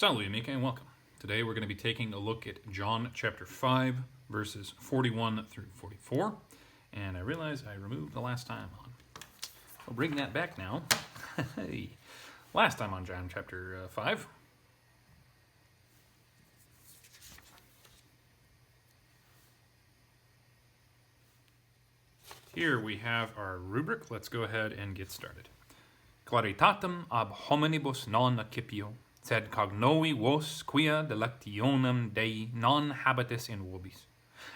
Salvē, and welcome. Today we're going to be taking a look at John chapter 5, verses 41 through 44. And I realize I removed the last time on. I'll bring that back now. Hey, last time on John chapter 5. Here we have our rubric. Let's go ahead and get started. Claritatem ab hominibus non accipio, sed cognoi vos quia delectionem Dei non habitis in vobis.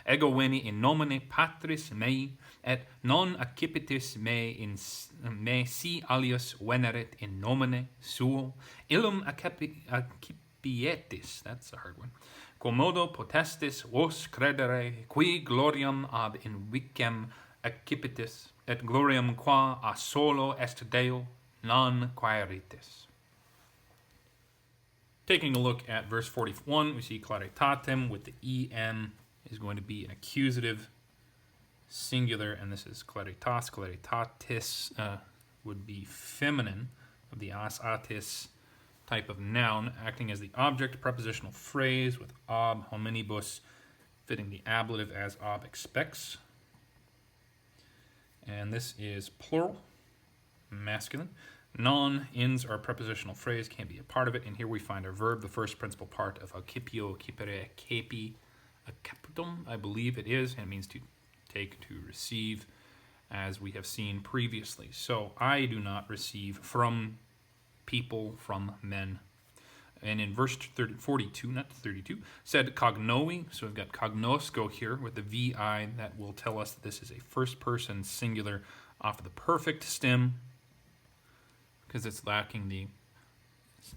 Ego veni in nomine Patris mei, et non accipitis me si alius veneret in nomine suo, illum accipietis, that's a hard one, quomodo potestis vos credere, qui gloriam ab invicem accipitis, et gloriam qua a solo est Deo, non quaeritis. Taking a look at verse 41, we see claritatem with the em is going to be an accusative singular, and this is claritas. Claritatis would be feminine of the as atis type of noun, acting as the object prepositional phrase with ob hominibus fitting the ablative as ob expects. And this is plural, masculine. Non-ins are a prepositional phrase, can't be a part of it. And here we find our verb, the first principal part of accipio, accipere, accepi, accepitum, I believe it is. And it means to take, to receive, as we have seen previously. So I do not receive from people, from men. And in verse 42, not 32, said cognoi. So we've got cognosco here with the vi. That will tell us that this is a first person singular off of the perfect stem, because it's lacking the,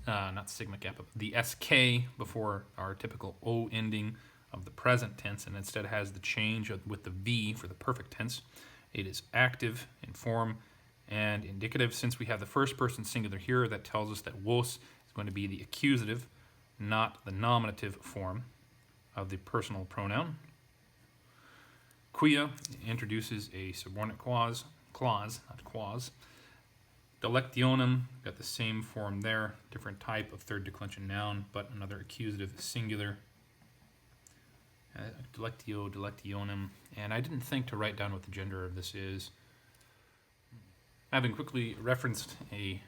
not sigma kappa, the sk before our typical o ending of the present tense, and instead has the change with the v for the perfect tense. It is active in form and indicative. Since we have the first person singular here, that tells us that vos is going to be the accusative, not the nominative form of the personal pronoun. Quia introduces a subordinate clause, not quas. Delectionem, got the same form there, different type of third declension noun, but another accusative singular. Delectio, delectionem, and I didn't think to write down what the gender of this is. Having quickly referenced a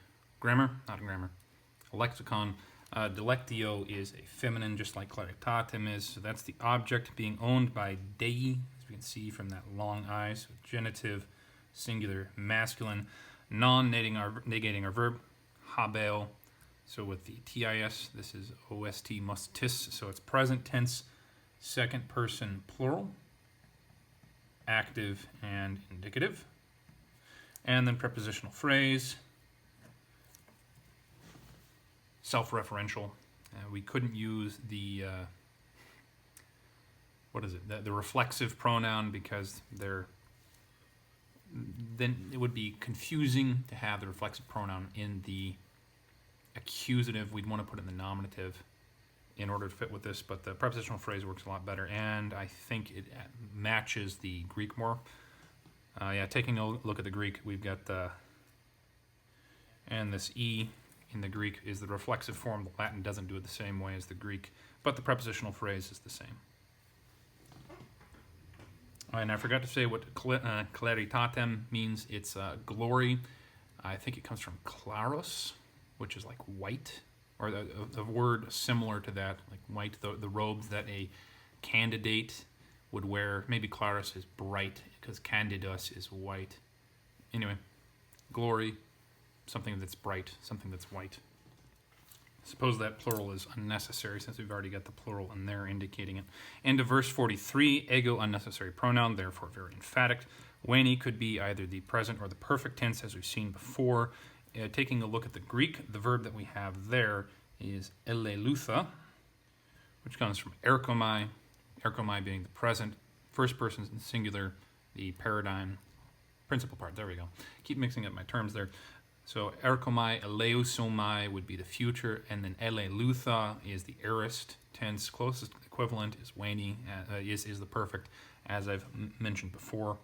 lexicon, delectio is a feminine, just like claritatem is, so that's the object being owned by Dei, as we can see from that long I, so genitive, singular, masculine, non-negating our verb, habeo. So with the tis, this is ost mustis, so it's present tense, second person plural, active and indicative. And then prepositional phrase, self-referential. We couldn't use the, the reflexive pronoun, because then it would be confusing to have the reflexive pronoun in the accusative. We'd want to put it in the nominative in order to fit with this, but the prepositional phrase works a lot better, and I think it matches the Greek more. Taking a look at the Greek, we've got and this E in the Greek is the reflexive form. The Latin doesn't do it the same way as the Greek, but the prepositional phrase is the same. And I forgot to say what claritatem means. It's glory. I think it comes from claros, which is like white, or the word similar to that, like white, the robes that a candidate would wear. Maybe claros is bright, because candidus is white. Anyway, glory, something that's bright, something that's white. Suppose that plural is unnecessary, since we've already got the plural in there indicating it. Into verse 43, ego, unnecessary pronoun, therefore very emphatic. Veni could be either the present or the perfect tense, as we've seen before. Taking a look at the Greek, the verb that we have there is elelutha, which comes from erkomai, erkomai being the present, first person singular, the paradigm, principal part. There we go. Keep mixing up my terms there. So erkomai, eleusomai would be the future, and then elelutha is the aorist tense. Closest equivalent is veni, is the perfect, as I've mentioned before.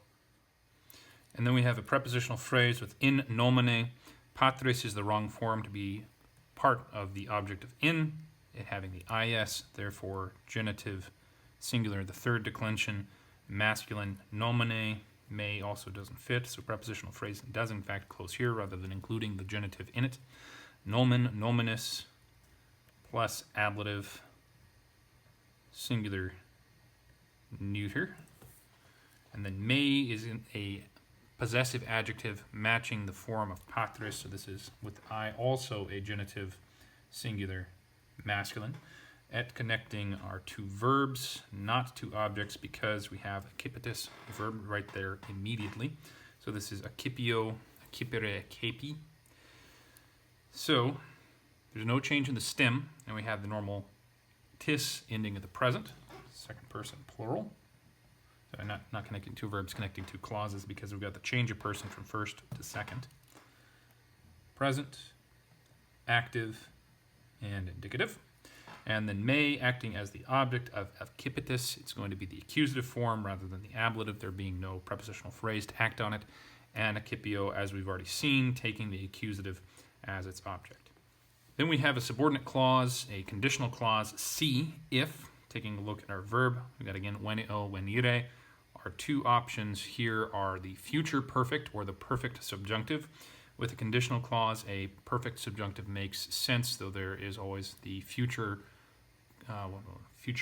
And then we have a prepositional phrase with in nomine. Patris is the wrong form to be part of the object of in. it having the is, therefore genitive singular. The third declension, masculine, nomine, may also doesn't fit, so prepositional phrase does in fact close here rather than including the genitive in it. Nomen, nominus, plus ablative, singular, neuter. And then may is in a possessive adjective matching the form of patris, so this is with I also a genitive, singular, masculine. Et connecting are two verbs, not two objects, because we have accipitus verb right there immediately. So this is accipio, accipere, capi. So there's no change in the stem, and we have the normal tis ending at the present, second person plural. So I'm not connecting two verbs, connecting two clauses because we've got the change of person from first to second. Present, active, and indicative. And then may acting as the object of accipitus. It's going to be the accusative form rather than the ablative, there being no prepositional phrase to act on it. And accipio, as we've already seen, taking the accusative as its object. Then we have a subordinate clause, a conditional clause, si, if. Taking a look at our verb, we've got again venio, venire. Our two options here are the future perfect or the perfect subjunctive. With a conditional clause, a perfect subjunctive makes sense, though there is always the future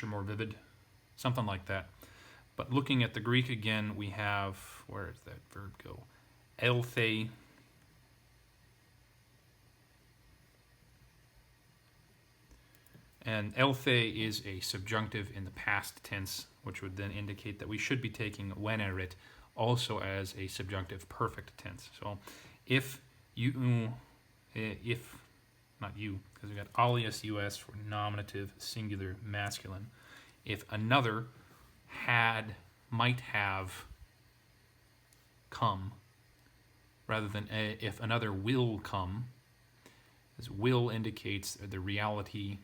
more vivid, something like that. But looking at the Greek again, we have, where does that verb go? Elthei. And elthei is a subjunctive in the past tense, which would then indicate that we should be taking venerit also as a subjunctive perfect tense. So if not you, because we got alias us for nominative, singular, masculine. If another might have come, rather than if another will come, as will indicates the reality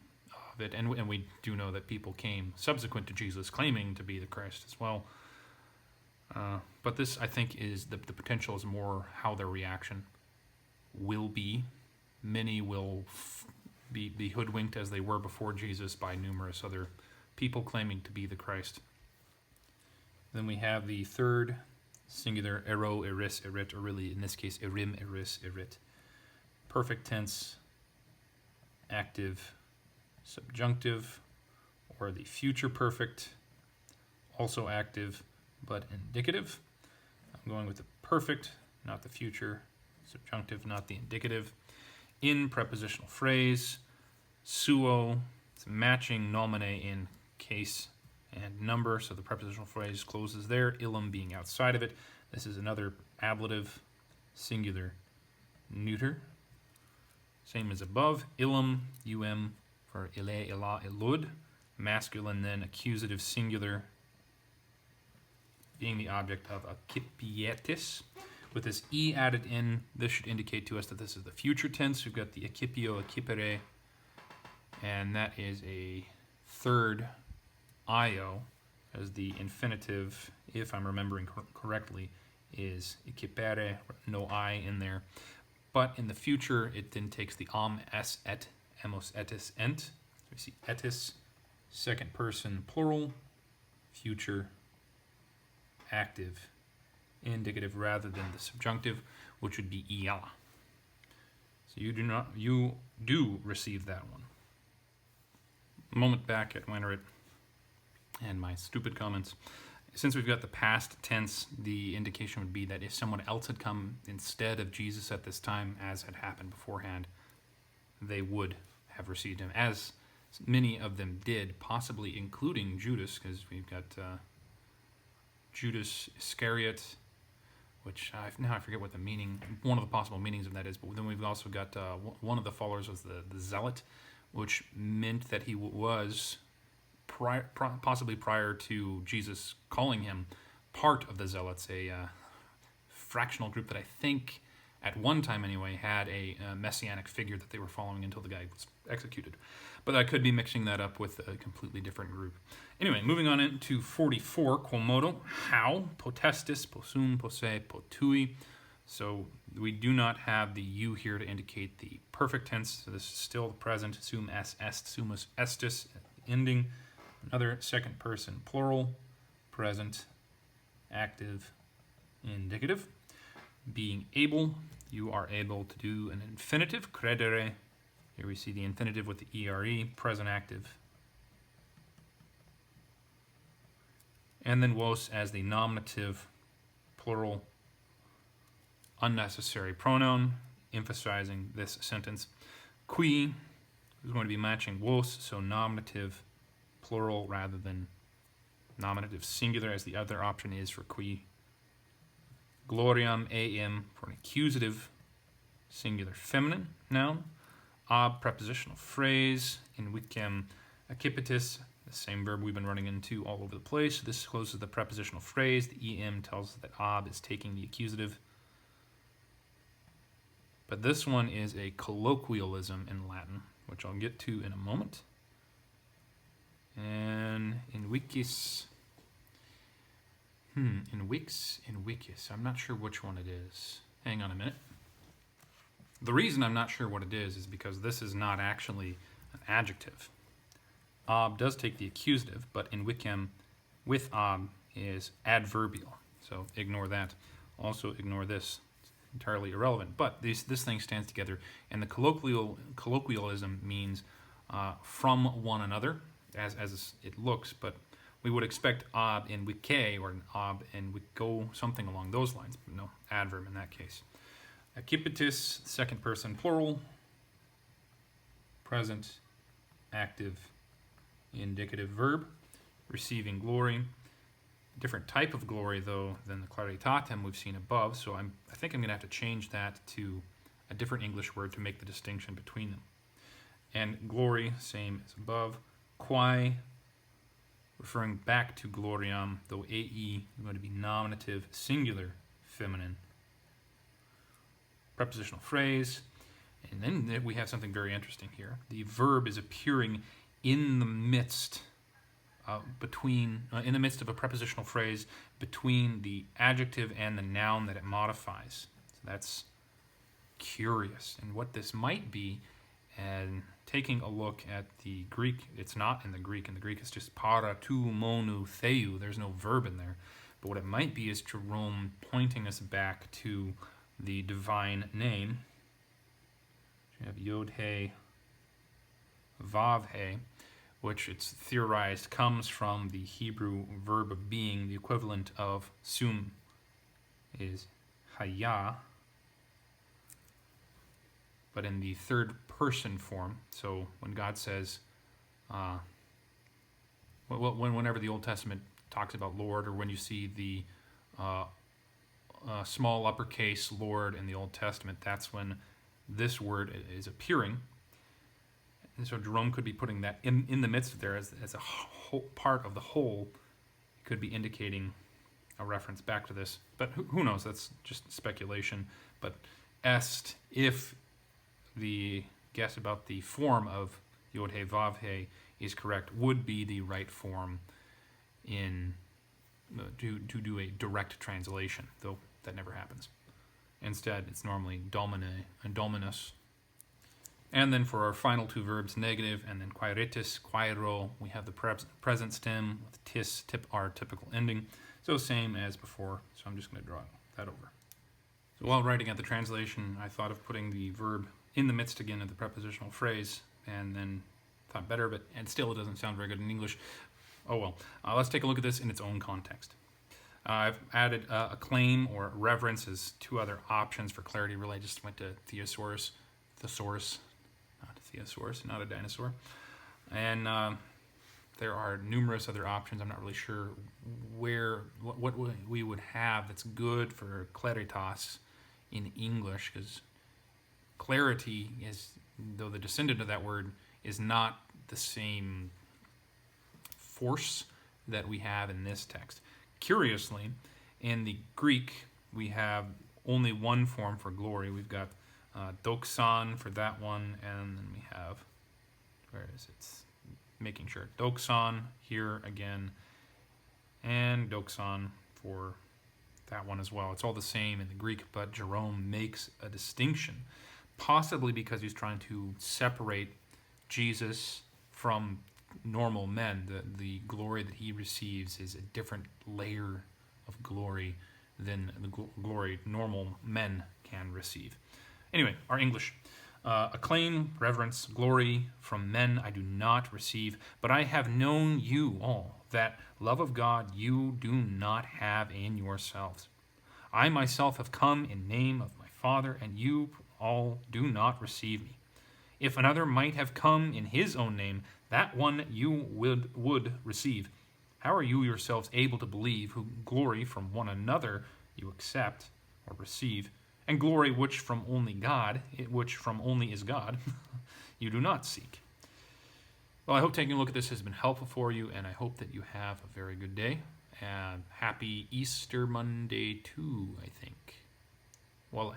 of it, and we do know that people came subsequent to Jesus claiming to be the Christ as well. But this, I think, is the potential is more how their reaction will be. Many will be hoodwinked as they were before Jesus by numerous other people claiming to be the Christ. Then we have the third singular, ero, eris, erit, or really in this case, erim, eris, erit. Perfect tense, active, subjunctive, or the future perfect, also active, but indicative. I'm going with the perfect, not the future, subjunctive, not the indicative. In prepositional phrase, suo, it's matching nomine in case and number, so the prepositional phrase closes there, illum being outside of it. This is another ablative, singular, neuter. Same as above, illum, for ille, illa, illud, masculine then accusative singular, being the object of accipietis. With this e added in, this should indicate to us that this is the future tense. We've got the accipio, accipere, and that is a third io, as the infinitive, if I'm remembering correctly, is accipere, no I in there. But in the future, it then takes the es, et, emos, etis, ent. So we see etis, second person plural, future, active, indicative rather than the subjunctive, which would be iala. So you do receive that one. A moment back at Wenerit and my stupid comments. Since we've got the past tense, the indication would be that if someone else had come instead of Jesus at this time, as had happened beforehand, they would have received him, as many of them did, possibly including Judas, because we've got Judas Iscariot, which I forget what the meaning, one of the possible meanings of that is, but then we've also got one of the followers was the zealot, which meant that he was, possibly prior to Jesus calling him, part of the zealots, a fractional group that I think, at one time anyway, had a messianic figure that they were following until the guy was executed. But I could be mixing that up with a completely different group. Anyway, moving on into 44, quomodo, how, potestis, possum, posse, potui. So we do not have the U here to indicate the perfect tense. So this is still the present. Sum est, sumus estis, ending. Another second person plural, present, active, indicative. Being able, you are able to do an infinitive, credere. Here we see the infinitive with the ere, present active. And then vos as the nominative, plural, unnecessary pronoun, emphasizing this sentence. Qui is going to be matching vos, so nominative, plural rather than nominative singular, as the other option is for qui. Gloriam am for an accusative, singular feminine noun. Ob prepositional phrase. In vicem accipitis, the same verb we've been running into all over the place. This closes the prepositional phrase. The em tells us that ob is taking the accusative. But this one is a colloquialism in Latin, which I'll get to in a moment. And in vicis, I'm not sure which one it is. Hang on a minute. The reason I'm not sure what it is because this is not actually an adjective. Ob does take the accusative, but in vicem with ob is adverbial. So ignore that. Also ignore this. It's entirely irrelevant. But this thing stands together, and the colloquialism means from one another, as it looks, but we would expect ob in vice or an ob in vico, something along those lines, but no adverb in that case. Accipitis, second person plural, present, active, indicative verb, receiving glory. Different type of glory, though, than the claritatem we've seen above, so I think I'm going to have to change that to a different English word to make the distinction between them. And glory, same as above. Quae, referring back to gloriam, though ae is going to be nominative, singular, feminine. Prepositional phrase. And then we have something very interesting here. The verb is appearing in the midst in the midst of a prepositional phrase between the adjective and the noun that it modifies. So that's curious. And what this might be, and taking a look at the Greek, it's not in the Greek. In the Greek, it's just para tu monu theou. There's no verb in there. But what it might be is Jerome pointing us back to the divine name. You have Yod He, Vav He, which it's theorized comes from the Hebrew verb of being. The equivalent of sum is haya, but in the third person form. So when God says, whenever the Old Testament talks about Lord, or when you see the small uppercase Lord in the Old Testament, that's when this word is appearing. And so Jerome could be putting that in the midst of there as a whole part of the whole. It could be indicating a reference back to this. But who knows? That's just speculation. But est, if the guess about the form of Yod He Vav He is correct, would be the right form in to do a direct translation, though that never happens. Instead, it's normally domine and dominus. And then for our final two verbs, negative and then quaeritis, quaero, we have the present stem with tis, our typical ending. So same as before, so I'm just going to draw that over. So while writing out the translation, I thought of putting the verb in the midst again of the prepositional phrase, and then thought better, but and still it doesn't sound very good in English. Oh well. Let's take a look at this in its own context. I've added a claim or reverence as two other options for clarity. Really, I just went to thesaurus, not a thesaurus, not a dinosaur. And there are numerous other options. I'm not really sure what we would have that's good for claritas in English, because clarity is, though the descendant of that word, is not the same force that we have in this text. Curiously, in the Greek, we have only one form for glory. We've got doxon for that one, and then we have, where is it? Making sure. Doxon here again, and doxon for that one as well. It's all the same in the Greek, but Jerome makes a distinction, possibly because he's trying to separate Jesus from normal men. The glory that he receives is a different layer of glory than the glory normal men can receive. Anyway, our English. Acclaim, reverence, glory from men I do not receive, but I have known you all, that love of God you do not have in yourselves. I myself have come in name of my Father, and you all do not receive me. If another might have come in his own name, that one you would receive. How are you yourselves able to believe, who glory from one another you accept or receive, and glory which from only God, which from only is God, you do not seek? Well, I hope taking a look at this has been helpful for you, and I hope that you have a very good day. And happy Easter Monday too, I think. Voila.